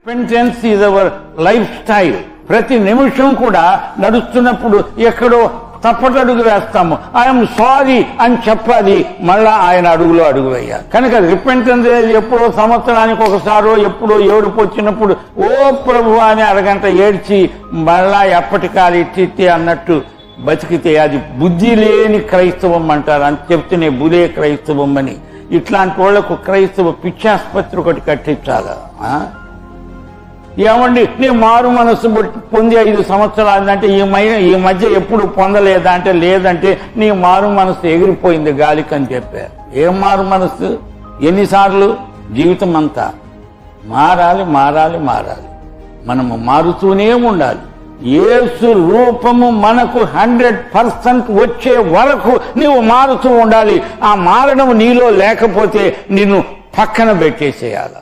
Repentance is our life style. ప్రతి నిమిషం కూడా నడుస్తున్నప్పుడు ఎక్కడో తప్పటడుగు వేస్తాము. ఐఎమ్ సారీ అని చెప్పాలి, మళ్ళా ఆయన అడుగులో అడుగు వేయాలి. కనుక రిపెంటెన్స్ ఎప్పుడో సంవత్సరానికి ఒకసారో ఎప్పుడో ఏడుపు వచ్చినప్పుడు ఓ ప్రభు అని అరగంట ఏడ్చి మళ్ళా ఎప్పటికాలి ఇట్టి అన్నట్టు బతికితే అది బుద్ధి లేని క్రైస్తవం అంటారు. అని చెప్తేనే బులే క్రైస్తవం అని. ఇట్లాంటి వాళ్లకు క్రైస్తవ పిచ్చాసుపత్రి ఒకటి కట్టించాలా? ఏమండి నీ మారు మనస్సు పొంది 5 సంవత్సరాలు అంటే ఈ మధ్య ఎప్పుడు పొందలేదా అంటే లేదంటే నీ మారు మనస్సు ఎగిరిపోయింది గాలికి అని చెప్పారు. ఏం మారు మనస్సు? ఎన్నిసార్లు? జీవితం అంతా మారాలి మారాలి మారాలి. మనము మారుతూనే ఉండాలి. యేసు రూపము మనకు 100% వచ్చే వరకు నీవు మారుతూ ఉండాలి. ఆ మారడం నీలో లేకపోతే నిన్ను పక్కన పెట్టేసేయాలి.